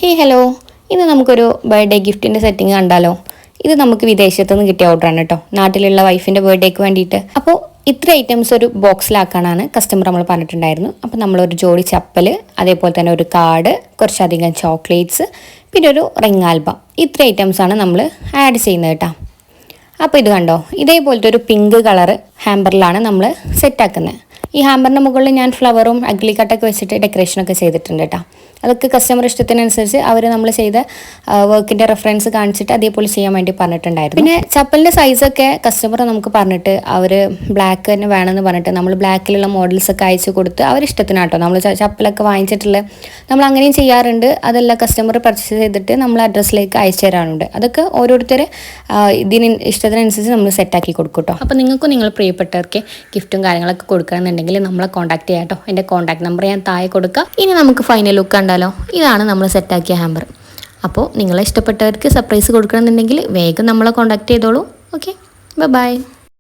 ഹേ hello, ഇന്ന് നമുക്കൊരു birthday ഗിഫ്റ്റിൻ്റെ setting കണ്ടാലോ. ഇത് നമുക്ക് വിദേശത്തു നിന്ന് കിട്ടിയ ഓർഡറാണ് കേട്ടോ, നാട്ടിലുള്ള വൈഫിൻ്റെ ബർത്ത്ഡേക്ക് വേണ്ടിയിട്ട്. അപ്പോൾ ഇത്ര ഐറ്റംസ് ഒരു ബോക്സിലാക്കാനാണ് കസ്റ്റമർ നമ്മൾ പറഞ്ഞിട്ടുണ്ടായിരുന്നു. അപ്പോൾ നമ്മളൊരു ജോഡി ചപ്പൽ, അതേപോലെ തന്നെ ഒരു കാർഡ്, കുറച്ചധികം ചോക്ലേറ്റ്സ്, പിന്നെ ഒരു റിംഗ് ആൽബം, ഇത്ര ഐറ്റംസാണ് നമ്മൾ ആഡ് ചെയ്യുന്നത് കേട്ടോ. അപ്പോൾ ഇത് കണ്ടോ, ഇതേപോലത്തെ ഒരു പിങ്ക് കളറ് ഹാമ്പറിലാണ് നമ്മൾ സെറ്റാക്കുന്നത്. ഈ ഹാമ്പറിൻ്റെ മുകളിൽ ഞാൻ ഫ്ലവറും അഗ്ലി കട്ടൊക്കെ വെച്ചിട്ട് ഡെക്കറേഷനൊക്കെ ചെയ്തിട്ടുണ്ട് കേട്ടോ. അതൊക്കെ കസ്റ്റമർ ഇഷ്ടത്തിനനുസരിച്ച് അവർ നമ്മൾ ചെയ്ത വർക്കിൻ്റെ റെഫറൻസ് കാണിച്ചിട്ട് അതേപോലെ ചെയ്യാൻ വേണ്ടി പറഞ്ഞിട്ടുണ്ടായിരുന്നു. പിന്നെ ചപ്പലിൻ്റെ സൈസൊക്കെ കസ്റ്റമർ നമുക്ക് പറഞ്ഞിട്ട് അവർ ബ്ലാക്ക് തന്നെ വേണമെന്ന് പറഞ്ഞിട്ട് നമ്മൾ ബ്ലാക്കിലുള്ള മോഡൽസൊക്കെ അയച്ചു കൊടുത്ത് അവരിഷ്ടത്തിനാട്ടോ നമ്മൾ ചപ്പലൊക്കെ വാങ്ങിച്ചിട്ടുള്ളത്. നമ്മൾ അങ്ങനെയും ചെയ്യാറുണ്ട്. അതെല്ലാം കസ്റ്റമർ പർച്ചേസ് ചെയ്തിട്ട് നമ്മൾ അഡ്രസ്സിലേക്ക് അയച്ചു തരാറുണ്ട്. അതൊക്കെ ഓരോരുത്തരെ ഇതിന് ഇഷ്ടത്തിനനുസരിച്ച് നമ്മൾ സെറ്റാക്കി കൊടുക്കും കേട്ടോ. അപ്പോൾ നിങ്ങൾക്കും നിങ്ങൾ പ്രിയപ്പെട്ടവർക്ക് ഗിഫ്റ്റും കാര്യങ്ങളൊക്കെ കൊടുക്കണമെന്നുണ്ടെങ്കിൽ നമ്മളെ കോൺടാക്ട് ചെയ്യാം കേട്ടോ. എൻ്റെ കോൺടാക്ട് നമ്പർ ഞാൻ താഴെ കൊടുക്കാം. ഇനി നമുക്ക് ഫൈനൽ ലുക്ക് കണ്ടാലോ. ഇതാണ് നമ്മൾ സെറ്റാക്കിയ ഹാമ്പർ. അപ്പോൾ നിങ്ങളെ ഇഷ്ടപ്പെട്ടവർക്ക് സർപ്രൈസ് കൊടുക്കണമെന്നുണ്ടെങ്കിൽ വേഗം നമ്മളെ കോൺടാക്ട് ചെയ്തോളൂ. Okay, by.